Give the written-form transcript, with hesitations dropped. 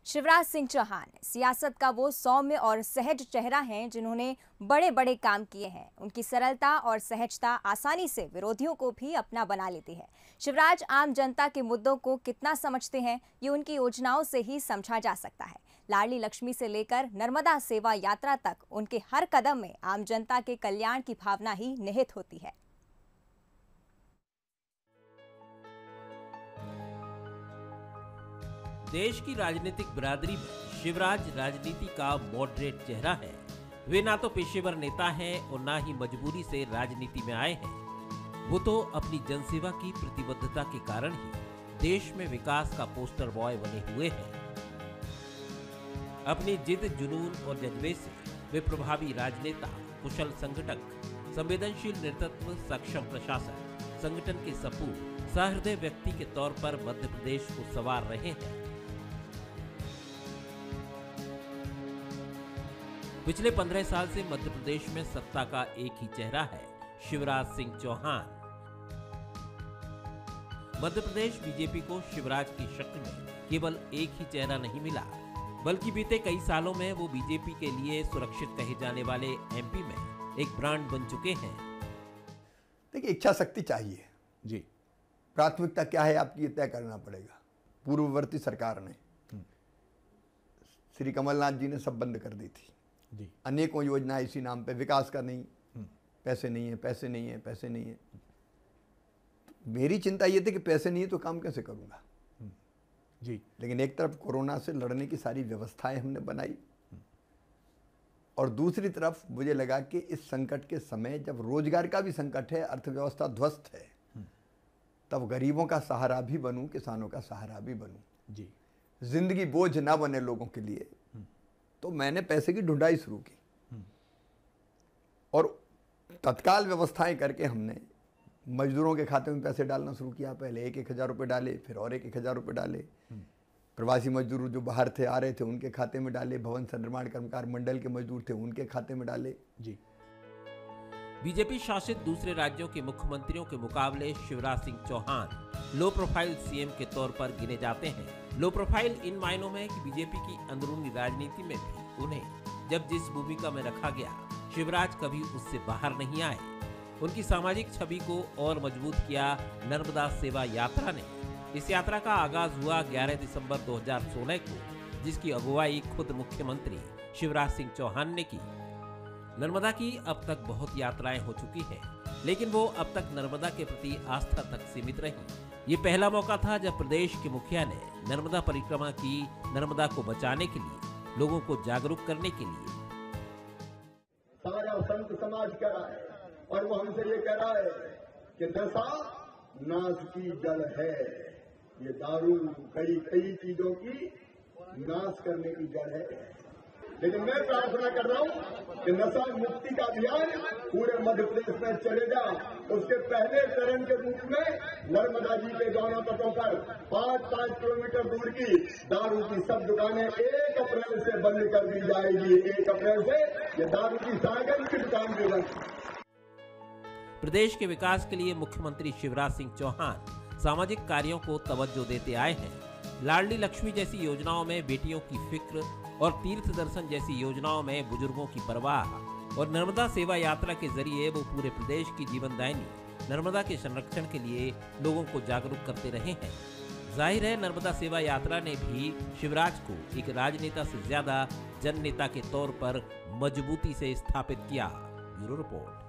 शिवराज सिंह चौहान सियासत का वो सौम्य और सहज चेहरा हैं जिन्होंने बड़े बड़े काम किए हैं। उनकी सरलता और सहजता आसानी से विरोधियों को भी अपना बना लेती है। शिवराज आम जनता के मुद्दों को कितना समझते हैं, ये उनकी योजनाओं से ही समझा जा सकता है। लाडली लक्ष्मी से लेकर नर्मदा सेवा यात्रा तक उनके हर कदम में आम जनता के कल्याण की भावना ही निहित होती है। देश की राजनीतिक बिरादरी में शिवराज राजनीति का मॉडरेट चेहरा है। वे ना तो पेशेवर नेता हैं और ना ही मजबूरी से राजनीति में आए हैं। वो तो अपनी जनसेवा की प्रतिबद्धता के कारण ही देश में विकास का पोस्टर बॉय बने हुए हैं। अपनी जिद, जुनून और जज्बे से वे प्रभावी राजनेता, कुशल संगठक, संवेदनशील नेतृत्व, सक्षम प्रशासन, संगठन के सपूत, सहृदय व्यक्ति के तौर पर मध्य प्रदेश को संवार रहे हैं। पिछले 15 साल से मध्य प्रदेश में सत्ता का एक ही चेहरा है, शिवराज सिंह चौहान। मध्य प्रदेश बीजेपी को शिवराज की शक्ल में केवल एक ही चेहरा नहीं मिला, बल्कि बीते कई सालों में वो बीजेपी के लिए सुरक्षित कहे जाने वाले एमपी में एक ब्रांड बन चुके हैं। देखिए, इच्छा शक्ति चाहिए जी। प्राथमिकता क्या है आपकी, ये तय करना पड़ेगा। पूर्ववर्ती सरकार ने, श्री कमलनाथ जी ने सब बंद कर दी थी जी। अनेकों योजनाएं इसी नाम पे, विकास का नहीं, पैसे नहीं है, पैसे नहीं है, पैसे नहीं है। तो मेरी चिंता ये थी कि पैसे नहीं है तो काम कैसे करूंगा जी। लेकिन एक तरफ कोरोना से लड़ने की सारी व्यवस्थाएं हमने बनाई और दूसरी तरफ मुझे लगा कि इस संकट के समय जब रोजगार का भी संकट है, अर्थव्यवस्था ध्वस्त है, तब गरीबों का सहारा भी बनूं, किसानों का सहारा भी बनूं जी। जिंदगी बोझ ना बने लोगों के लिए। तो मैंने पैसे की ढूंढाई शुरू की और तत्काल व्यवस्थाएं करके हमने मजदूरों के खाते में पैसे डालना शुरू किया। पहले 1,000 रुपये डाले, फिर और 1,000 रुपये डाले। प्रवासी मजदूर जो बाहर थे, आ रहे थे, उनके खाते में डाले। भवन निर्माण कर्मकार मंडल के मजदूर थे, उनके खाते में डाले जी। बीजेपी शासित दूसरे राज्यों के मुख्यमंत्रियों के मुकाबले Shivraj Singh Chouhan low profile CM के तौर पर गिने जाते हैं। लो प्रोफाइल इन मायनों में कि बीजेपी की अंदरूनी राजनीति में भी उन्हें जब जिस भूमिका में रखा गया, शिवराज कभी उससे बाहर नहीं आए। उनकी सामाजिक छवि को और मजबूत किया नर्मदा सेवा यात्रा ने। इस यात्रा का आगाज हुआ 11 दिसंबर 2016 को, जिसकी अगुवाई खुद मुख्यमंत्री शिवराज सिंह चौहान ने की। नर्मदा की अब तक बहुत यात्राएं हो चुकी हैं, लेकिन वो अब तक नर्मदा के प्रति आस्था तक सीमित रही। ये पहला मौका था जब प्रदेश के मुखिया ने नर्मदा परिक्रमा की, नर्मदा को बचाने के लिए, लोगों को जागरूक करने के लिए। सारा संत समाज कह रहा है और वो हमसे ये कह रहा है कि नशा नाश की जड़ है। ये दारू कई चीजों की नाश करने की जड़ है। लेकिन मैं प्रार्थना कर रहा हूं कि नशा मुक्ति का अभियान पूरे मध्य प्रदेश में चलेगा। उसके पहले चरण के रूप में नर्मदा जी के दोनों तटों पर 5-5 किलोमीटर दूर की दारू की सब दुकानें 1 अप्रैल से बंद कर दी जाएगी। 1 अप्रैल से ये दारू की सागर की दुकान भी बंद। प्रदेश के विकास के लिए मुख्यमंत्री शिवराज सिंह चौहान सामाजिक कार्यों को तवज्जो देते आए हैं। लाडली लक्ष्मी जैसी योजनाओं में बेटियों की फिक्र और तीर्थ दर्शन जैसी योजनाओं में बुजुर्गों की परवाह और नर्मदा सेवा यात्रा के जरिए वो पूरे प्रदेश की जीवनदायिनी नर्मदा के संरक्षण के लिए लोगों को जागरूक करते रहे हैं। जाहिर है, नर्मदा सेवा यात्रा ने भी शिवराज को एक राजनेता से ज्यादा जननेता के तौर पर मजबूती से स्थापित किया। Bureau report.